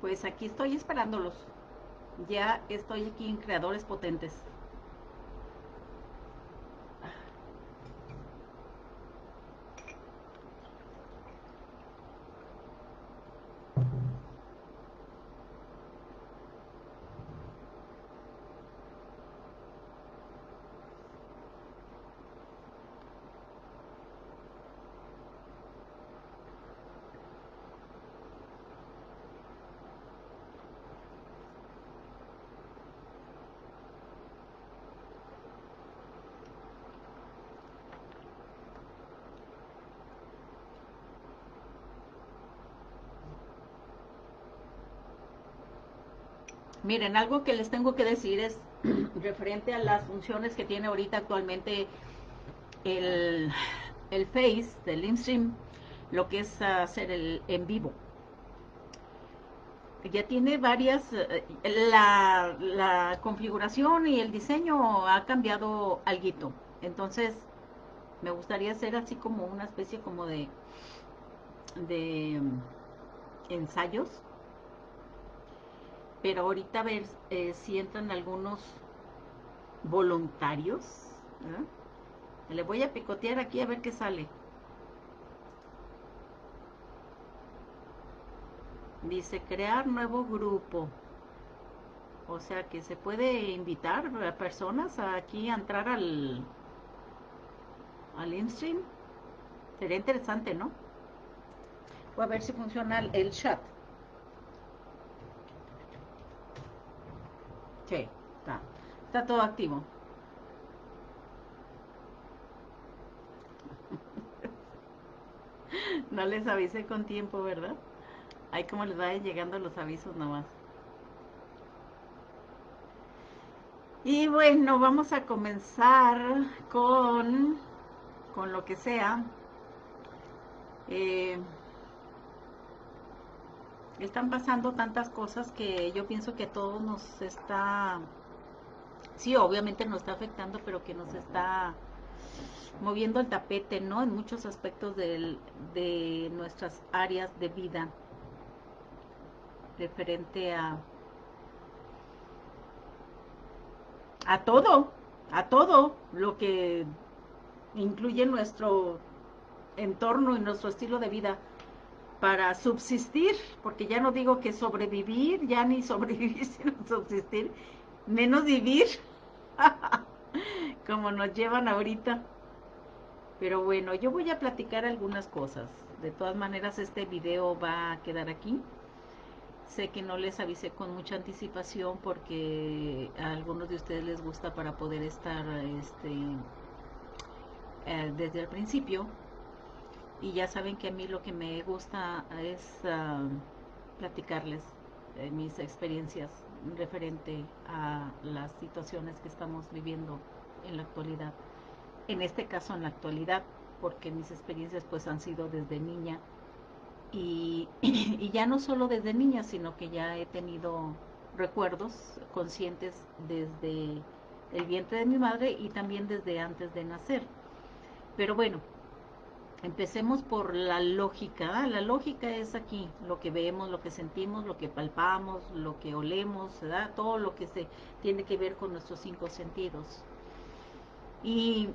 Pues aquí estoy esperándolos. Ya estoy aquí en Creadores Potentes. Miren, algo que les tengo que decir es referente a las funciones que tiene ahorita actualmente el, el Face del InStream, lo que es hacer el en vivo. Ya tiene varias, la configuración y el diseño ha cambiado alguito. Entonces, me gustaría hacer así como una especie como de ensayos, pero ahorita a ver si entran algunos voluntarios, ¿verdad? Le voy a picotear aquí a ver qué sale. Dice crear nuevo grupo. O sea que se puede invitar a personas aquí a entrar al InStream. Sería interesante, ¿no? Voy a ver si funciona el chat. Sí, está todo activo. No les avisé con tiempo, ¿verdad? Ahí como les vayan llegando los avisos nomás. Y bueno, vamos a comenzar con lo que sea. Eh, Están pasando tantas cosas que yo pienso que a todos nos está, sí, obviamente nos está afectando, pero que nos está moviendo el tapete, ¿no? En muchos aspectos de nuestras áreas de vida, referente a a todo lo que incluye nuestro entorno y nuestro estilo de vida para subsistir, porque ya no digo que sobrevivir, ya ni sobrevivir, sino subsistir, menos vivir, como nos llevan ahorita. Pero bueno, yo voy a platicar algunas cosas. De todas maneras, este video va a quedar aquí. Sé que no les avisé con mucha anticipación porque a algunos de ustedes les gusta para poder estar desde el principio. Y ya saben que a mí lo que me gusta es platicarles mis experiencias referente a las situaciones que estamos viviendo en la actualidad. En este caso en la actualidad, porque mis experiencias pues han sido desde niña y ya no solo desde niña, sino que ya he tenido recuerdos conscientes desde el vientre de mi madre y también desde antes de nacer. Pero bueno, empecemos por la lógica. La lógica es aquí, lo que vemos, lo que sentimos, lo que palpamos, lo que olemos, ¿verdad? Todo lo que se tiene que ver con nuestros cinco sentidos. Y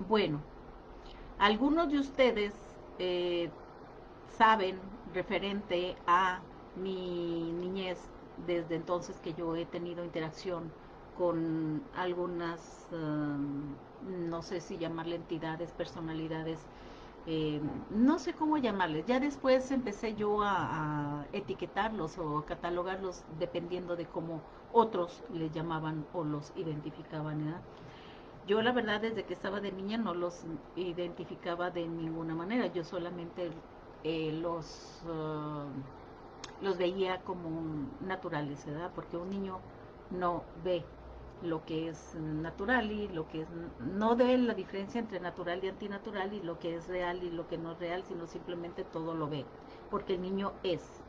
bueno, algunos de ustedes eh, saben referente a mi niñez, desde entonces que yo he tenido interacción con algunas, no sé si llamarle entidades, personalidades, no sé cómo llamarles. Ya después empecé yo a etiquetarlos o catalogarlos dependiendo de cómo otros les llamaban o los identificaban, ¿verdad? Yo la verdad desde que estaba de niña no los identificaba de ninguna manera, yo solamente los veía como naturales, ¿verdad? Porque un niño no ve lo que es natural y lo que es, no ve la diferencia entre natural y antinatural y lo que es real y lo que no es real, sino simplemente todo lo ve, porque el niño es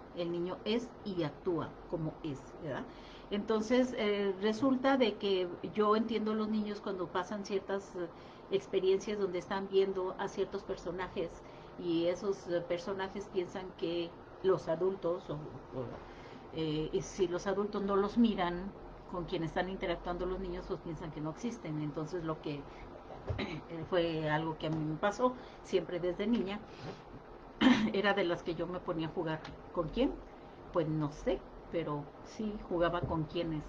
y actúa como es, ¿verdad? Entonces resulta de que yo entiendo los niños cuando pasan ciertas experiencias donde están viendo a ciertos personajes y esos personajes piensan que los adultos, y si los adultos no los miran, con quien están interactuando los niños, pues piensan que no existen. Entonces lo que fue algo que a mí me pasó siempre desde niña, era de las que yo me ponía a jugar. ¿Con quién? Pues no sé, pero sí jugaba con quienes.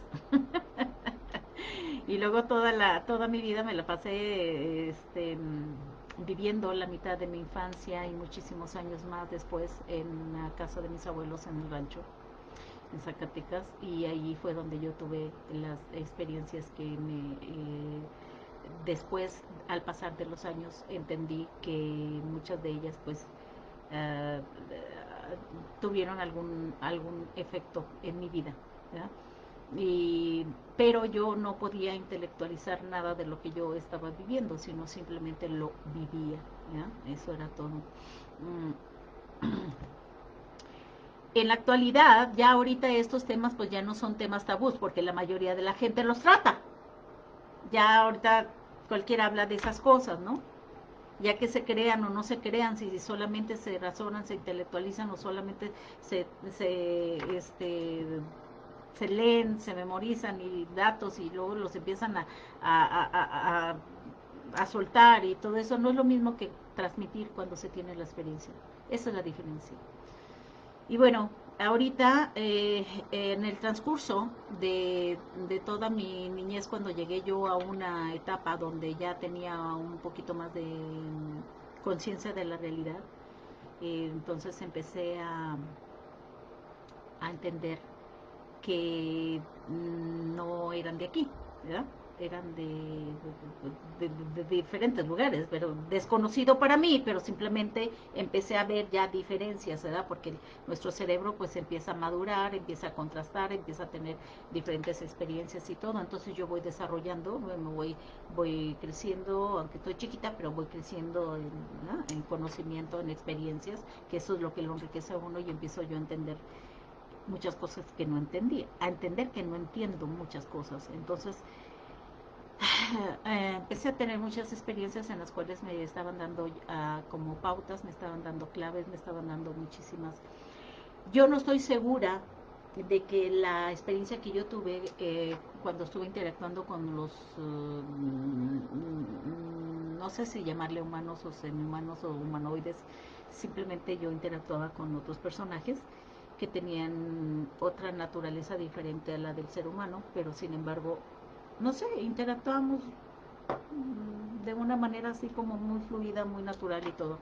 Y luego toda mi vida me la pasé viviendo la mitad de mi infancia y muchísimos años más después en la casa de mis abuelos en el rancho, en Zacatecas, y ahí fue donde yo tuve las experiencias que después, al pasar de los años, entendí que muchas de ellas pues uh, tuvieron algún efecto en mi vida, ¿verdad? Pero yo no podía intelectualizar nada de lo que yo estaba viviendo, sino simplemente lo vivía, ¿ya? Eso era todo. En la actualidad, ya ahorita estos temas pues ya no son temas tabús, porque la mayoría de la gente los trata. Ya ahorita cualquiera habla de esas cosas, ¿no? Ya que se crean o no se crean, si solamente se razonan, se intelectualizan o solamente se leen, se memorizan y datos y luego los empiezan a soltar y todo eso, no es lo mismo que transmitir cuando se tiene la experiencia. Esa es la diferencia. Y bueno, ahorita en el transcurso de toda mi niñez, cuando llegué yo a una etapa donde ya tenía un poquito más de conciencia de la realidad, entonces empecé a entender que no eran de aquí, ¿verdad? Eran de diferentes lugares, pero desconocido para mí, pero simplemente empecé a ver ya diferencias, ¿verdad? Porque nuestro cerebro pues empieza a madurar, empieza a contrastar, empieza a tener diferentes experiencias y todo, entonces yo voy desarrollando, voy creciendo, aunque estoy chiquita, pero voy creciendo ¿no? En conocimiento, en experiencias, que eso es lo que lo enriquece a uno y empiezo yo a entender muchas cosas que no entendía, a entender que no entiendo muchas cosas. Entonces, empecé a tener muchas experiencias en las cuales me estaban dando como pautas, me estaban dando claves, me estaban dando muchísimas. Yo no estoy segura de que la experiencia que yo tuve cuando estuve interactuando con los, no sé si llamarle humanos o semi-humanos o humanoides, simplemente yo interactuaba con otros personajes que tenían otra naturaleza diferente a la del ser humano, pero sin embargo, no sé, interactuábamos de una manera así como muy fluida, muy natural y todo.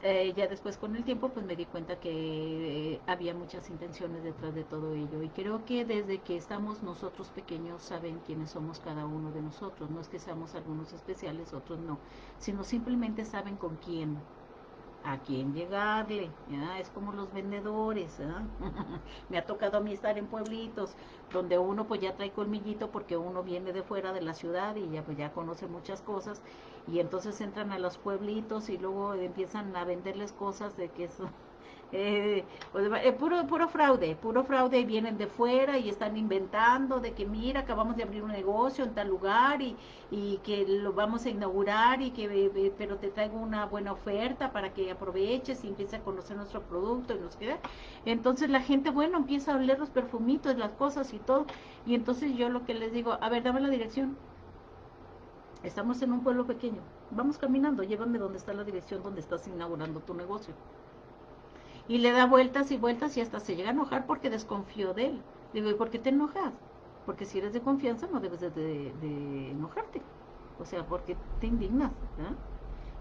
Ya después con el tiempo pues me di cuenta que había muchas intenciones detrás de todo ello y creo que desde que estamos nosotros pequeños saben quiénes somos cada uno de nosotros, no es que seamos algunos especiales, otros no, sino simplemente saben con quién, a quién llegarle, ¿ya? Es como los vendedores, ¿ya? Me ha tocado a mí estar en pueblitos donde uno pues ya trae colmillito porque uno viene de fuera de la ciudad y ya pues ya conoce muchas cosas y entonces entran a los pueblitos y luego empiezan a venderles cosas de que eso pues, puro fraude, y vienen de fuera y están inventando de que mira, acabamos de abrir un negocio en tal lugar y que lo vamos a inaugurar y que pero te traigo una buena oferta para que aproveches y empieces a conocer nuestro producto y nos queda. Entonces la gente, bueno, empieza a oler los perfumitos, las cosas y todo, y entonces yo lo que les digo, a ver, dame la dirección. Estamos en un pueblo pequeño, vamos caminando, llévame donde está la dirección donde estás inaugurando tu negocio. Y le da vueltas y vueltas y hasta se llega a enojar porque desconfió de él. Digo, ¿y por qué te enojas? Porque si eres de confianza no debes de enojarte. O sea, porque te indignas, ¿verdad?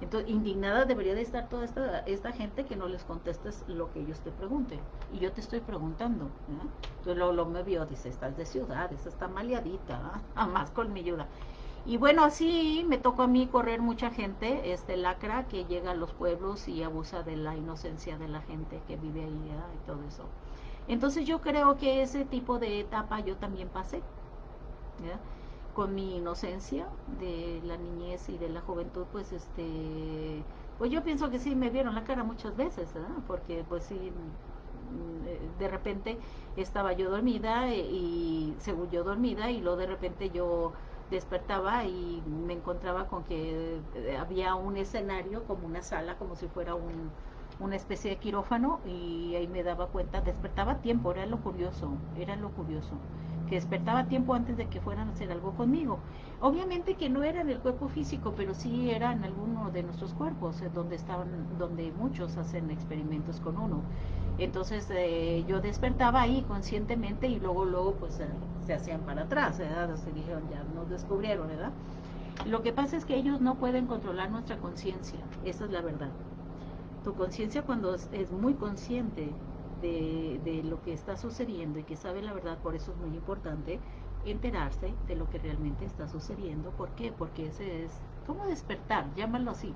Entonces, indignada debería de estar toda esta gente que no les contestes lo que ellos te pregunten. Y yo te estoy preguntando, ¿verdad? Entonces lo me vio, dice, estás de ciudad, esa está maleadita, ¿verdad? Jamás colmilluda. Y bueno, así me tocó a mí correr mucha gente, lacra que llega a los pueblos y abusa de la inocencia de la gente que vive ahí, ¿verdad? Y todo eso. Entonces yo creo que ese tipo de etapa yo también pasé, ¿verdad? Con mi inocencia de la niñez y de la juventud, pues yo pienso que sí me vieron la cara muchas veces, ¿verdad? Porque pues sí, de repente estaba yo dormida y según yo dormida y luego de repente yo despertaba y me encontraba con que había un escenario como una sala, como si fuera una especie de quirófano y ahí me daba cuenta, despertaba a tiempo, era lo curioso, que despertaba a tiempo antes de que fueran a hacer algo conmigo. Obviamente que no era en el cuerpo físico, pero sí era en alguno de nuestros cuerpos, donde muchos hacen experimentos con uno. Entonces yo despertaba ahí conscientemente y luego pues se hacían para atrás, ¿verdad? Se dijeron, ya nos descubrieron, ¿verdad? Lo que pasa es que ellos no pueden controlar nuestra conciencia, esa es la verdad. Tu conciencia cuando es muy consciente de lo que está sucediendo y que sabe la verdad, por eso es muy importante enterarse de lo que realmente está sucediendo. ¿Por qué? Porque ese es como despertar, llámalo así,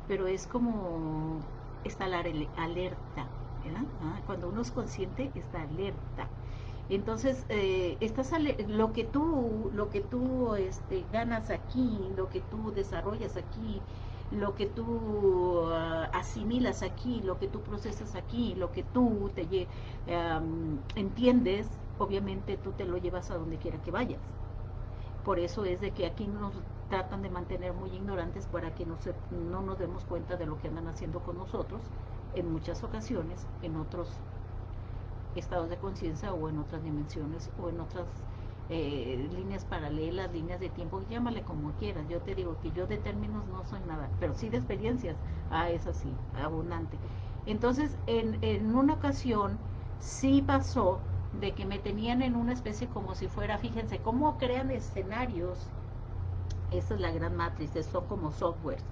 pero es como estar alerta, ¿verdad? Cuando uno es consciente está alerta. Entonces, ganas aquí, lo que tú desarrollas aquí, lo que tú asimilas aquí, lo que tú procesas aquí, lo que tú entiendes, obviamente tú te lo llevas a donde quiera que vayas. Por eso es de que aquí nos tratan de mantener muy ignorantes para que no nos demos cuenta de lo que andan haciendo con nosotros en muchas ocasiones, en otros estados de conciencia o en otras dimensiones o en otras líneas paralelas, líneas de tiempo, llámale como quieras. Yo te digo que yo de términos no soy nada, pero sí de experiencias, es así, abundante. Entonces, en una ocasión sí pasó de que me tenían en una especie como si fuera, fíjense, cómo crean escenarios, esa es la gran matriz, son como softwares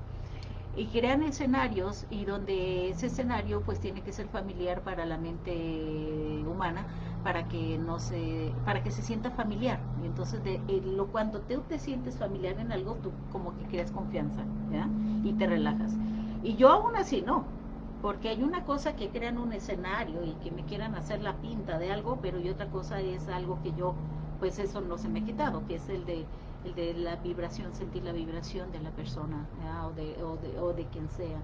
y crean escenarios y donde ese escenario pues tiene que ser familiar para la mente humana para que se sienta familiar. Y entonces cuando tú te sientes familiar en algo, tú como que creas confianza, ¿ya? Y te relajas. Y yo aún así no, porque hay una cosa que crean un escenario y que me quieran hacer la pinta de algo, pero y otra cosa es algo que yo, pues eso no se me ha quitado, que es el de la vibración, sentir la vibración de la persona, o de quien sea.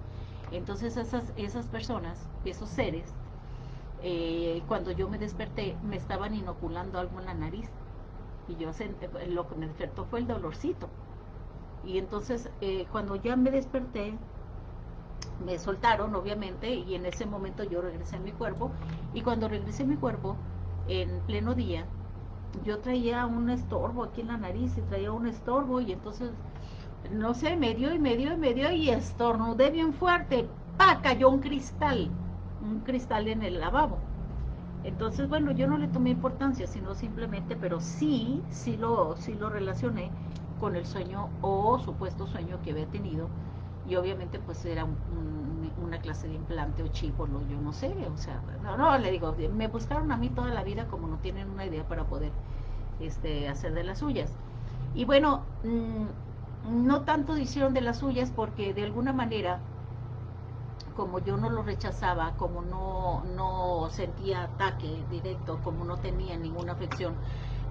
Entonces esas personas, esos seres, cuando yo me desperté, me estaban inoculando algo en la nariz y lo que me despertó fue el dolorcito. Y entonces cuando ya me desperté, me soltaron obviamente y en ese momento yo regresé a mi cuerpo y cuando regresé a mi cuerpo en pleno día yo traía un estorbo aquí en la nariz y traía un estorbo y entonces no sé, me dio y estornudé bien fuerte, ¡pa! Cayó un cristal en el lavabo. Entonces, bueno, yo no le tomé importancia, sino simplemente, pero sí lo relacioné con el sueño o supuesto sueño que había tenido y obviamente pues era una clase de implante o chip o yo no sé, o sea, no, le digo, me buscaron a mí toda la vida como no tienen una idea para poder hacer de las suyas. Y bueno, no tanto hicieron de las suyas porque de alguna manera como yo no lo rechazaba, como no sentía ataque directo, como no tenía ninguna afección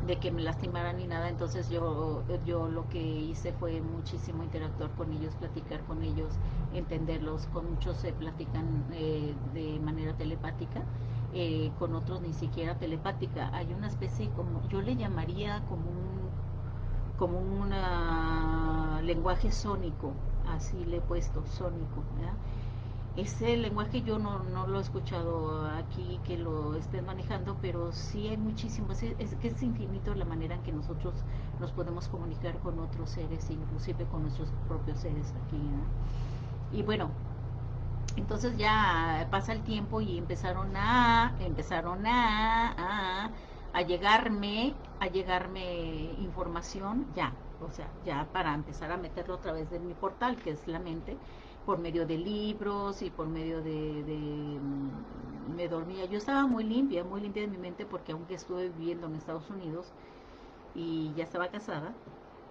de que me lastimaran ni nada, entonces yo lo que hice fue muchísimo interactuar con ellos, platicar con ellos, entenderlos. Con muchos se platican de manera telepática, con otros ni siquiera telepática. Hay una especie como, yo le llamaría como un lenguaje sónico, así le he puesto, sónico, ¿verdad? Ese lenguaje yo no lo he escuchado aquí que lo estén manejando, pero sí hay muchísimos, es que es infinito la manera en que nosotros nos podemos comunicar con otros seres, inclusive con nuestros propios seres aquí, ¿no? Y bueno, entonces ya pasa el tiempo y a llegarme información ya, o sea, ya para empezar a meterlo a través de mi portal, que es la mente, por medio de libros y por medio me dormía. Yo estaba muy limpia de mi mente porque aunque estuve viviendo en Estados Unidos y ya estaba casada,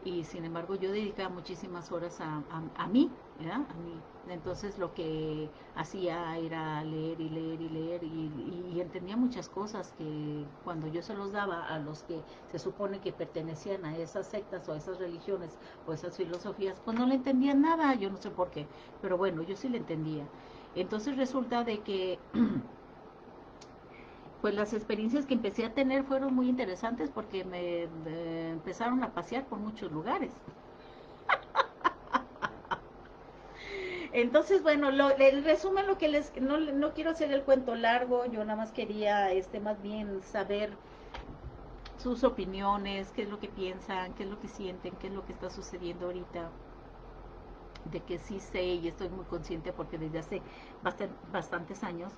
y sin embargo yo dedicaba muchísimas horas a mí, ¿verdad? A mí. Entonces lo que hacía era leer y leer y leer y entendía muchas cosas que cuando yo se los daba a los que se supone que pertenecían a esas sectas o a esas religiones o esas filosofías, pues no le entendían nada, yo no sé por qué, pero bueno, yo sí le entendía. Entonces resulta de que pues las experiencias que empecé a tener fueron muy interesantes porque me empezaron a pasear por muchos lugares. Entonces, bueno, el resumen, lo que no quiero hacer el cuento largo, yo nada más quería, más bien saber sus opiniones, qué es lo que piensan, qué es lo que sienten, qué es lo que está sucediendo ahorita, de que sí sé y estoy muy consciente porque desde hace bastantes años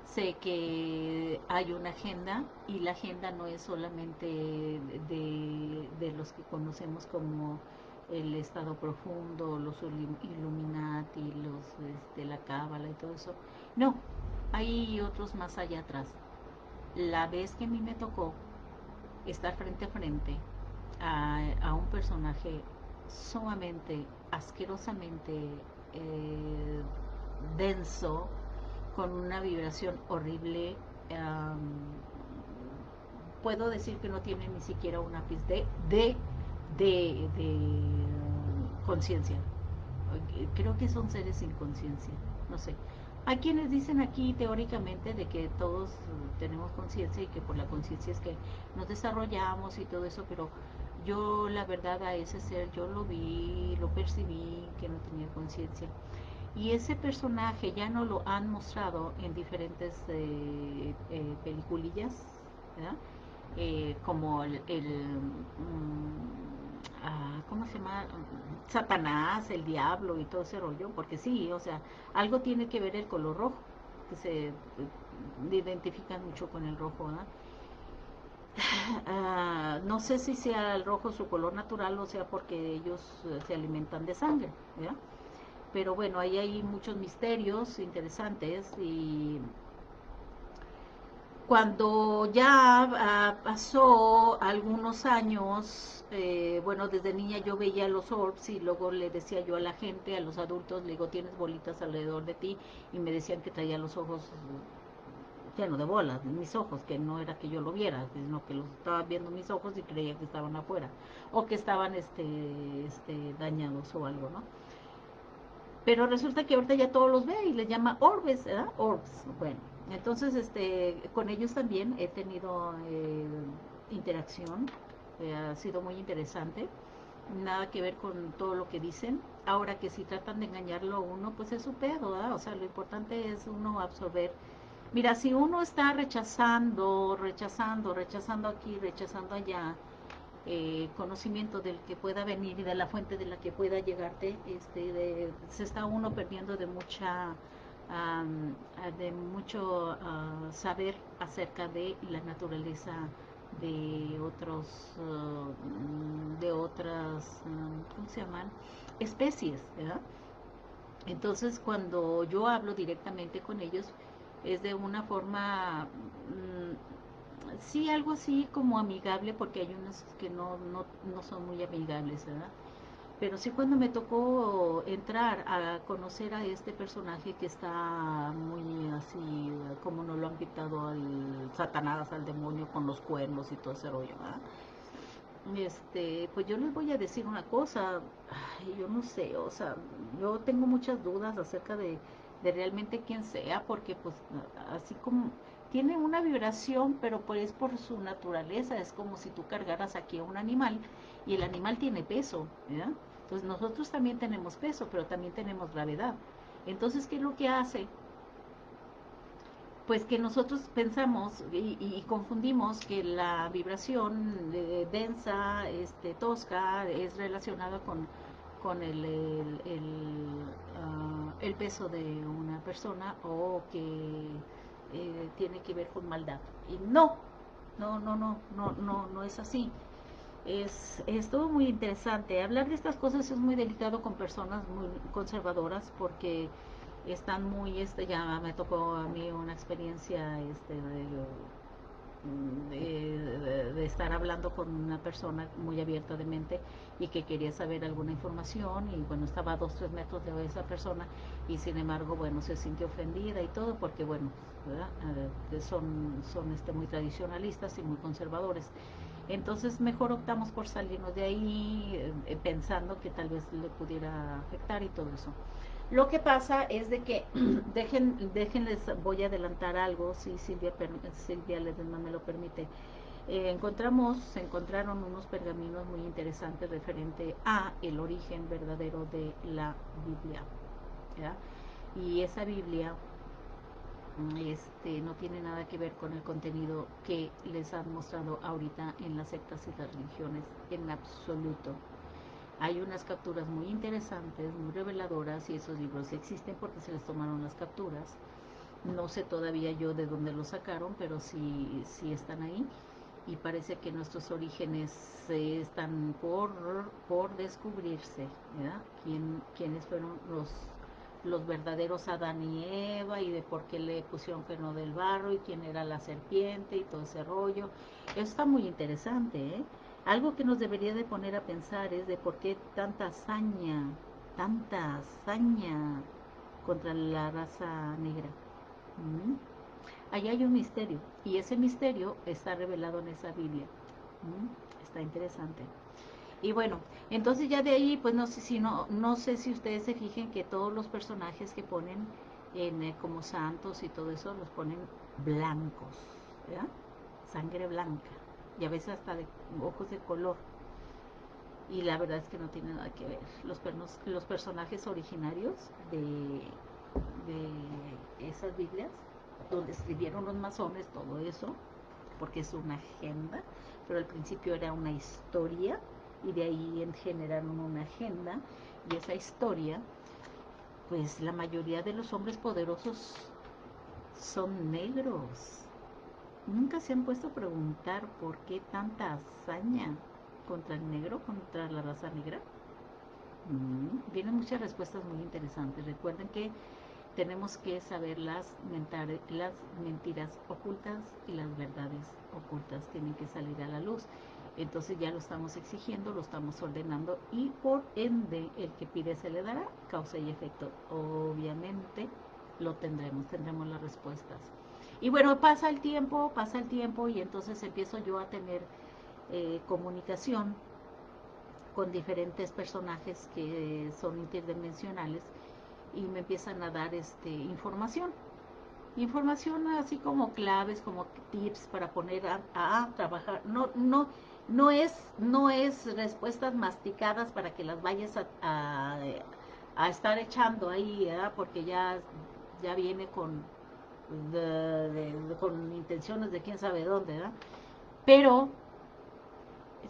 sé que hay una agenda y la agenda no es solamente de los que conocemos como el estado profundo, los Illuminati, la cábala y todo eso. No, hay otros más allá atrás. La vez que a mí me tocó estar frente a frente a un personaje sumamente, asquerosamente eh, denso, con una vibración horrible. Puedo decir que no tiene ni siquiera un ápice de conciencia. Creo que son seres sin conciencia, no sé. Hay quienes dicen aquí teóricamente de que todos tenemos conciencia y que por la conciencia es que nos desarrollamos y todo eso, pero yo la verdad a ese ser yo lo vi, lo percibí que no tenía conciencia. Y ese personaje ya no lo han mostrado en diferentes peliculillas, ¿verdad? Como ¿cómo se llama? Satanás, el diablo y todo ese rollo, porque sí, o sea, algo tiene que ver el color rojo, que se identifican mucho con el rojo, ¿verdad? No sé si sea el rojo su color natural o sea porque ellos se alimentan de sangre, ¿verdad? Pero bueno, ahí hay muchos misterios interesantes y cuando ya pasó algunos años, bueno, desde niña yo veía los orbs y luego le decía yo a la gente, a los adultos, le digo, tienes bolitas alrededor de ti y me decían que traía los ojos llenos de bolas, mis ojos, que no era que yo lo viera, sino que los estaba viendo mis ojos y creía que estaban afuera o que estaban dañados o algo, ¿no? Pero resulta que ahorita ya todos los ve y les llama orbes, ¿verdad? Orbs. Bueno, entonces con ellos también he tenido interacción, ha sido muy interesante, nada que ver con todo lo que dicen. Ahora que si tratan de engañarlo a uno, pues es su pedo, ¿verdad? O sea, lo importante es uno absorber. Mira, si uno está rechazando aquí, rechazando allá, conocimiento del que pueda venir y de la fuente de la que pueda llegarte, se está uno perdiendo de mucho saber acerca de la naturaleza de de otras, ¿cómo se llaman? Especies, ¿verdad? Entonces, cuando yo hablo directamente con ellos, es de una forma, sí, algo así como amigable, porque hay unos que no son muy amigables, ¿verdad? Pero sí cuando me tocó entrar a conocer a este personaje que está muy así, como no lo han pintado al Satanás, al demonio con los cuernos y todo ese rollo, ¿verdad? Pues yo les voy a decir una cosa, ay, yo no sé, o sea, yo tengo muchas dudas acerca de realmente quién sea, porque pues así como tiene una vibración, pero pues es por su naturaleza, es como si tú cargaras aquí a un animal y el animal tiene peso, ¿verdad? Entonces nosotros también tenemos peso, pero también tenemos gravedad. Entonces, ¿qué es lo que hace? Pues que nosotros pensamos y confundimos que la vibración densa, tosca, es relacionada con el peso de una persona o que tiene que ver con maldad. Y no es así. Es todo muy interesante. Hablar de estas cosas es muy delicado con personas muy conservadoras porque están muy, ya me tocó a mí una experiencia de estar hablando con una persona muy abierta de mente y que quería saber alguna información y bueno, estaba a 2, 3 metros de esa persona y sin embargo, bueno, se sintió ofendida y todo porque bueno, ¿verdad? Son muy tradicionalistas y muy conservadores. Entonces mejor optamos por salirnos de ahí pensando que tal vez le pudiera afectar y todo eso. Lo que pasa es de que déjenles, voy a adelantar algo, si Silvia Ledesma me lo permite. Se encontraron unos pergaminos muy interesantes referente a el origen verdadero de la Biblia. ¿verdad? Y esa Biblia no tiene nada que ver con el contenido que les han mostrado ahorita en las sectas y las religiones, en absoluto. Hay unas capturas muy interesantes, muy reveladoras, y esos libros existen porque se les tomaron las capturas. No sé todavía yo de dónde los sacaron, pero sí están ahí. Y parece que nuestros orígenes están por descubrirse, ¿verdad? ¿Quiénes fueron los verdaderos Adán y Eva, y de por qué le pusieron que no del barro, y quién era la serpiente y todo ese rollo? Eso está muy interesante, ¿eh? Algo que nos debería de poner a pensar es de por qué tanta hazaña contra la raza negra. ¿Mm? Ahí hay un misterio, y ese misterio está revelado en esa Biblia. Está interesante. Y bueno, entonces ya de ahí, pues no sé si ustedes se fijen que todos los personajes que ponen como santos y todo eso, los ponen blancos, ¿verdad? Sangre blanca, y a veces hasta de ojos de color. Y la verdad es que no tiene nada que ver. Los personajes originarios de esas Biblias, donde escribieron los masones todo eso, porque es una agenda, pero al principio era una historia, y de ahí generaron una agenda, y esa historia, pues la mayoría de los hombres poderosos son negros. Nunca se han puesto a preguntar por qué tanta hazaña contra el negro, contra la raza negra. Vienen muchas respuestas muy interesantes. Recuerden que tenemos que saber las mentiras ocultas, y las verdades ocultas tienen que salir a la luz. Entonces ya lo estamos exigiendo, lo estamos ordenando, y por ende el que pide se le dará, causa y efecto. Obviamente lo tendremos las respuestas. Y bueno, pasa el tiempo, y entonces empiezo yo a tener comunicación con diferentes personajes que son interdimensionales, y me empiezan a dar información así como claves, como tips para poner a trabajar. No es respuestas masticadas para que las vayas a estar echando ahí, ¿verdad? Porque ya viene con intenciones de quién sabe dónde, ¿verdad? Pero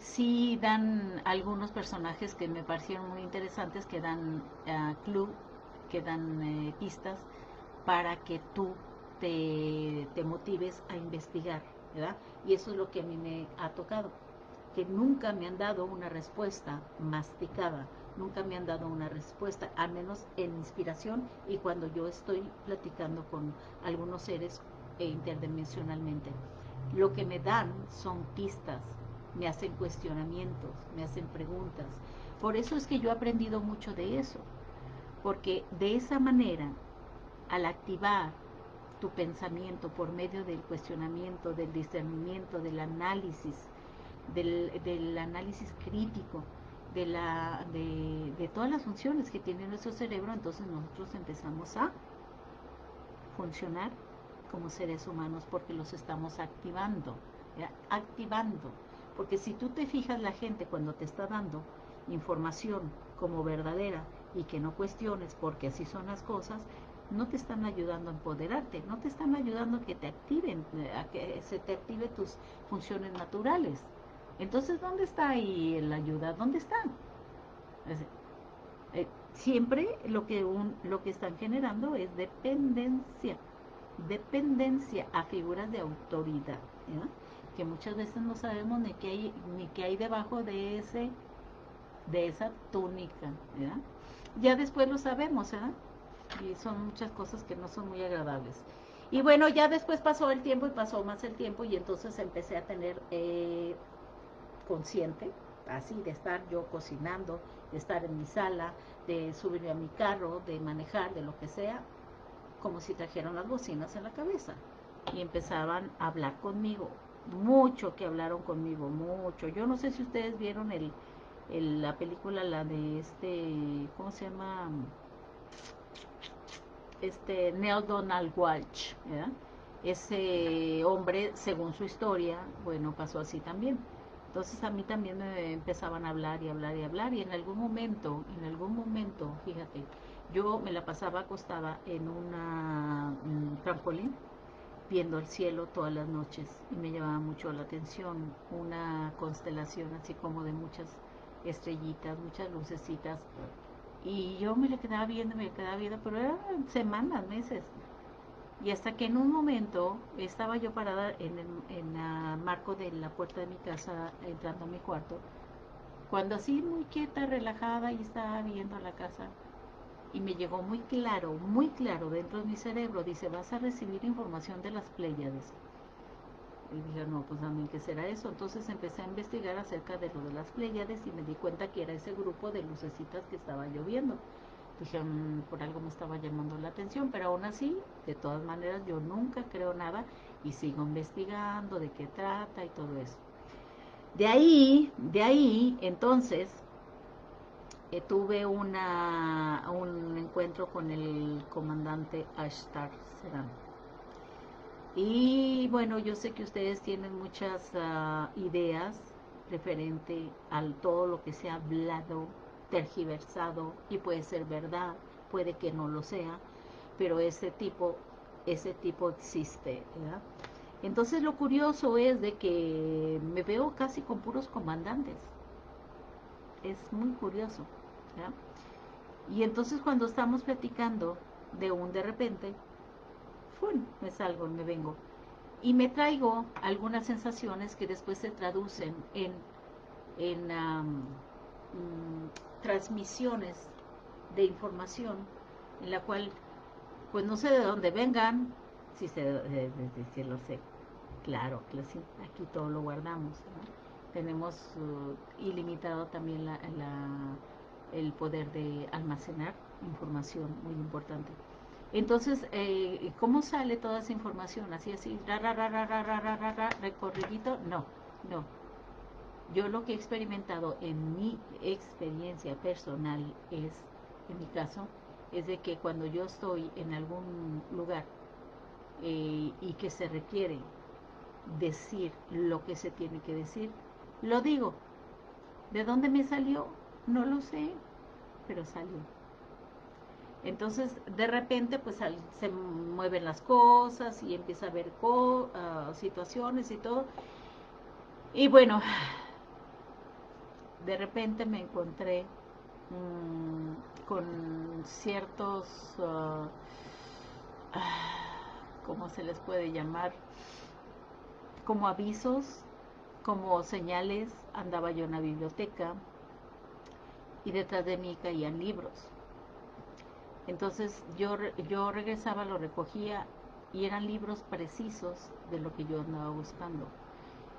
sí dan algunos personajes que me parecieron muy interesantes, que dan clue, que dan pistas para que tú te motives a investigar, ¿verdad? Y eso es lo que a mí me ha tocado, que nunca me han dado una respuesta masticada, nunca me han dado una respuesta, al menos en inspiración, y cuando yo estoy platicando con algunos seres interdimensionalmente. Lo que me dan son pistas, me hacen cuestionamientos, me hacen preguntas. Por eso es que yo he aprendido mucho de eso, porque de esa manera, al activar tu pensamiento por medio del cuestionamiento, del discernimiento, del análisis crítico, de todas las funciones que tiene nuestro cerebro, entonces nosotros empezamos a funcionar como seres humanos, porque los estamos activando, ¿ya? Activando. Porque si tú te fijas, la gente cuando te está dando información como verdadera, y que no cuestiones porque así son las cosas, no te están ayudando a empoderarte, no te están ayudando a que te activen, a que se te active tus funciones naturales. Entonces, ¿dónde está ahí la ayuda? ¿Dónde está? Siempre lo que están generando es dependencia a figuras de autoridad, ¿ya? Que muchas veces no sabemos ni qué hay debajo de esa túnica, ¿ya? Ya después lo sabemos, ¿verdad? Y son muchas cosas que no son muy agradables. Y bueno, ya después pasó el tiempo, y pasó más el tiempo, y entonces empecé a tener consciente, así, de estar yo cocinando, de estar en mi sala, de subirme a mi carro, de manejar, de lo que sea, como si trajeran las bocinas en la cabeza, y empezaban a hablar conmigo. Mucho que hablaron conmigo, mucho. Yo no sé si ustedes vieron la película, la de ¿cómo se llama? Neil Donald Walsh, ¿verdad? Ese hombre, según su historia, bueno, pasó así también. Entonces a mí también me empezaban a hablar y hablar y hablar, y en algún momento, fíjate, yo me la pasaba acostada en una trampolín viendo el cielo todas las noches y me llamaba mucho la atención una constelación así como de muchas estrellitas, muchas lucecitas y yo me la quedaba viendo, pero eran semanas, meses. Y hasta que en un momento estaba yo parada en el marco de la puerta de mi casa, entrando a mi cuarto, cuando así muy quieta, relajada, y estaba viendo la casa, y me llegó muy claro dentro de mi cerebro, dice, vas a recibir información de las Pléyades. Y dije, no, pues también, ¿qué será eso? Entonces empecé a investigar acerca de lo de las Pléyades y me di cuenta que era ese grupo de lucecitas que estaba lloviendo. Dije, por algo me estaba llamando la atención, pero aún así, de todas maneras, yo nunca creo nada y sigo investigando de qué trata y todo eso. De ahí, entonces, tuve un encuentro con el comandante Ashtar Seram. Y bueno, yo sé que ustedes tienen muchas ideas referente a todo lo que se ha hablado, tergiversado, y puede ser verdad, puede que no lo sea, pero ese tipo existe, ¿verdad? Entonces lo curioso es de que me veo casi con puros comandantes, es muy curioso, ¿verdad? Y entonces cuando estamos platicando, de repente, ¡fum!, me salgo, me vengo. Y me traigo algunas sensaciones que después se traducen en transmisiones de información, en la cual, pues no sé de dónde vengan, si lo sé. Claro, que sí, aquí todo lo guardamos, ¿no? Tenemos ilimitado también el poder de almacenar información muy importante. Entonces, ¿cómo sale toda esa información? Así, recorridito. No, no. Yo lo que he experimentado en mi experiencia personal en mi caso, es de que cuando yo estoy en algún lugar y que se requiere decir lo que se tiene que decir, lo digo. ¿De dónde me salió? No lo sé, pero salió. Entonces, de repente, pues se mueven las cosas y empieza a haber situaciones y todo. Y bueno, de repente me encontré con ciertos, ¿cómo se les puede llamar? Como avisos, como señales. Andaba yo en la biblioteca y detrás de mí caían libros. Entonces yo regresaba, lo recogía y eran libros precisos de lo que yo andaba buscando.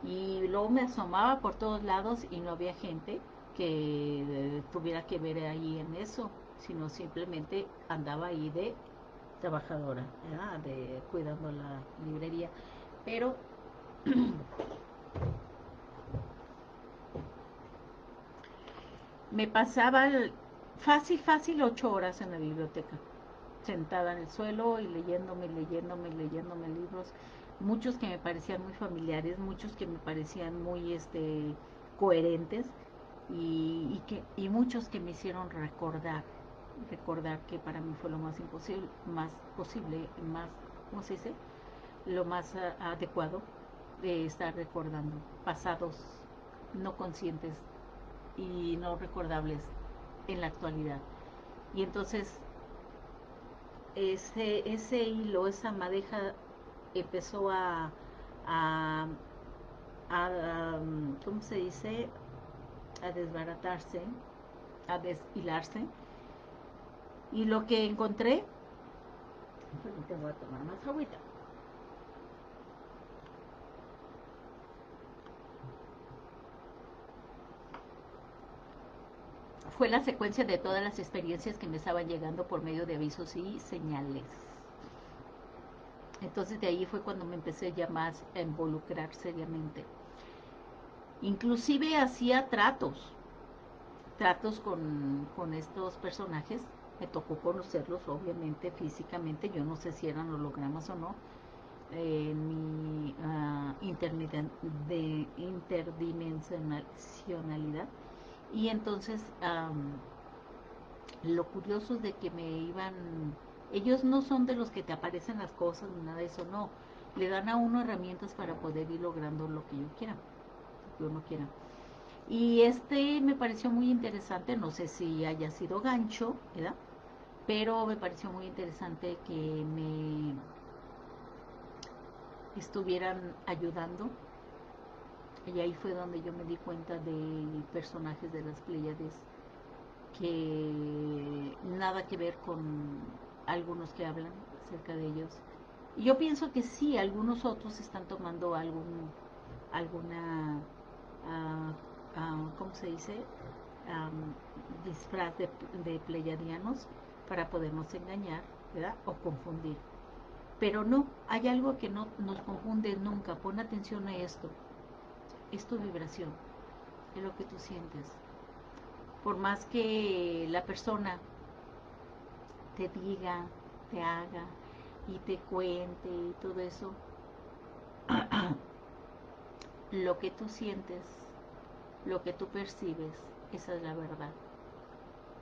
Y luego me asomaba por todos lados y no había gente que tuviera que ver ahí en eso, sino simplemente andaba ahí de trabajadora, ¿verdad? Cuidando la librería. Pero me pasaba fácil 8 horas en la biblioteca, sentada en el suelo y leyéndome libros, muchos que me parecían muy familiares, muchos que me parecían muy coherentes y muchos que me hicieron recordar que para mí fue lo más imposible, más posible, más, ¿cómo se dice? Lo más adecuado de estar recordando pasados no conscientes y no recordables en la actualidad. Y entonces ese hilo, esa madeja empezó a, ¿cómo se dice? A desbaratarse, a deshilarse. Y lo que encontré, te voy a tomar más agüita, fue la secuencia de todas las experiencias que me estaban llegando por medio de avisos y señales. Entonces de ahí fue cuando me empecé ya más a involucrar seriamente. Inclusive hacía tratos con estos personajes. Me tocó conocerlos, obviamente, físicamente. Yo no sé si eran hologramas o no. Mi interdimensionalidad. Y entonces Lo curioso es de que me iban, ellos no son de los que te aparecen las cosas ni nada de eso, no. Le dan a uno herramientas para poder ir logrando lo que yo quiera, lo que uno quiera. Y este me pareció muy interesante, no sé si haya sido gancho, ¿verdad? Pero me pareció muy interesante que me estuvieran ayudando. Y ahí fue donde yo me di cuenta de personajes de las Pléyades que nada que ver con algunos que hablan acerca de ellos. Y yo pienso que sí, algunos otros están tomando alguna, ¿cómo se dice? Disfraz de pleyadianos para podernos engañar, ¿verdad? O confundir. Pero no, hay algo que no nos confunde nunca. Pon atención a esto. Es tu vibración, es lo que tú sientes. Por más que la persona te diga, te haga y te cuente y todo eso, lo que tú sientes, lo que tú percibes, esa es la verdad,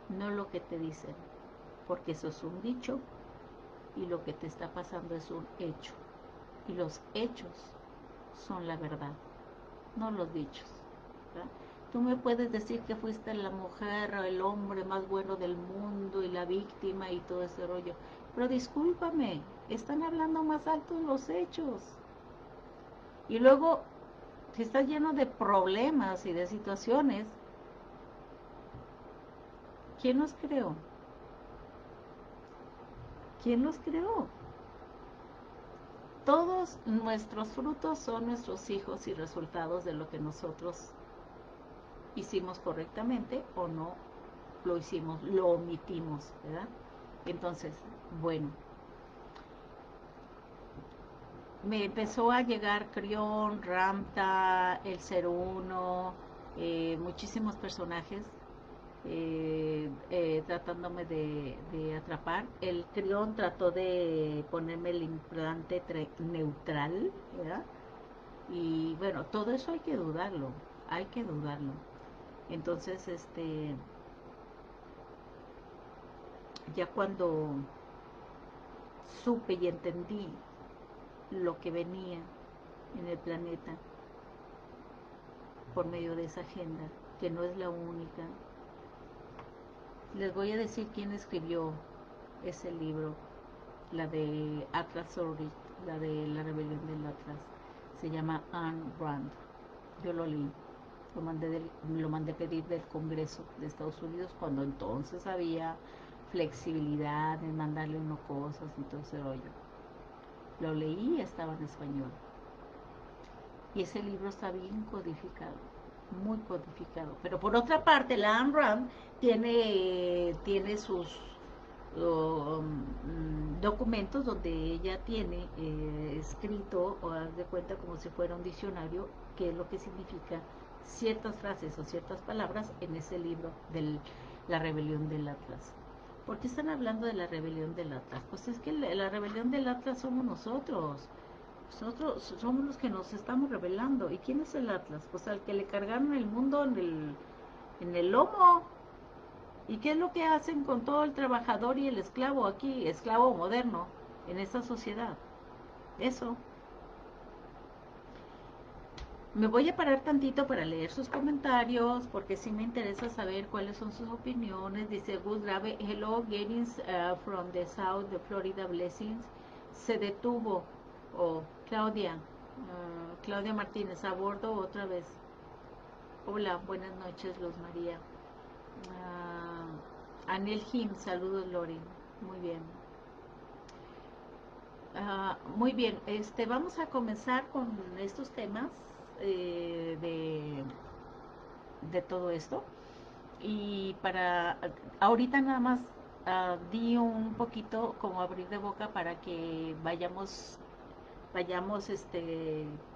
no lo que te dicen, porque eso es un dicho y lo que te está pasando es un hecho. Y los hechos son la verdad, no los dichos, ¿verdad? Tú me puedes decir que fuiste la mujer o el hombre más bueno del mundo y la víctima y todo ese rollo, pero discúlpame, están hablando más alto los hechos. Y luego, si estás lleno de problemas y de situaciones, ¿quién los creó? ¿Quién los creó? Todos nuestros frutos son nuestros hijos y resultados de lo que nosotros hicimos correctamente o no lo hicimos, lo omitimos, ¿verdad? Entonces, bueno, me empezó a llegar Crión, Ramta, el 01, muchísimos personajes tratándome de atrapar. El Crión trató de ponerme el implante neutral, ¿verdad? Y bueno, todo eso hay que dudarlo, hay que dudarlo. Entonces, ya cuando supe y entendí lo que venía en el planeta por medio de esa agenda, que no es la única, les voy a decir quién escribió ese libro, la de Atlas Orbit, la de la rebelión del Atlas. Se llama Ayn Rand. Yo lo leí, lo mandé pedir del Congreso de Estados Unidos cuando entonces había flexibilidad en mandarle uno cosas y todo ese rollo. Lo leí y estaba en español. Y ese libro está bien codificado, muy codificado. Pero por otra parte, la Ayn Rand tiene sus documentos donde ella tiene escrito, o haz de cuenta como si fuera un diccionario, qué es lo que significa ciertas frases o ciertas palabras en ese libro de la rebelión del Atlas. ¿Por qué están hablando de la rebelión del Atlas? Pues es que la rebelión del Atlas somos nosotros. Nosotros somos los que nos estamos rebelando. ¿Y quién es el Atlas? Pues al que le cargaron el mundo en el lomo. ¿Y qué es lo que hacen con todo el trabajador y el esclavo aquí, esclavo moderno, en esta sociedad? Eso. Me voy a parar tantito para leer sus comentarios, porque sí me interesa saber cuáles son sus opiniones. Dice Gus Grave, hello, greetings from the south, the Florida blessings. Se detuvo. Oh, Claudia, Claudia Martínez, a bordo otra vez. Hola, buenas noches, Luz María. Anel Jim, saludos Lori. Muy bien. Muy bien, vamos a comenzar con estos temas eh, de, de todo esto. Y para ahorita nada más di un poquito como abrir de boca para que vayamos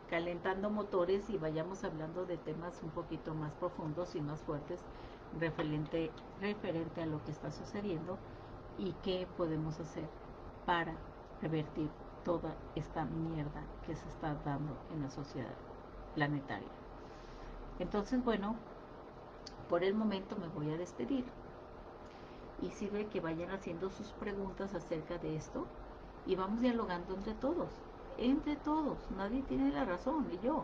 calentando motores y vayamos hablando de temas un poquito más profundos y más fuertes referente a lo que está sucediendo y qué podemos hacer para revertir toda esta mierda que se está dando en la sociedad planetaria. Entonces, bueno, por el momento me voy a despedir y sirve que vayan haciendo sus preguntas acerca de esto y vamos dialogando entre todos, nadie tiene la razón, y yo,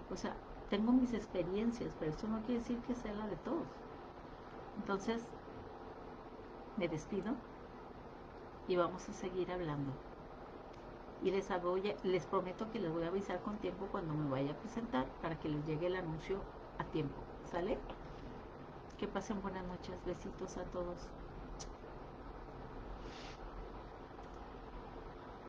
o sea, tengo mis experiencias, pero eso no quiere decir que sea la de todos. Entonces, me despido y vamos a seguir hablando. Y les prometo que les voy a avisar con tiempo cuando me vaya a presentar para que les llegue el anuncio a tiempo. ¿Sale? Que pasen buenas noches. Besitos a todos.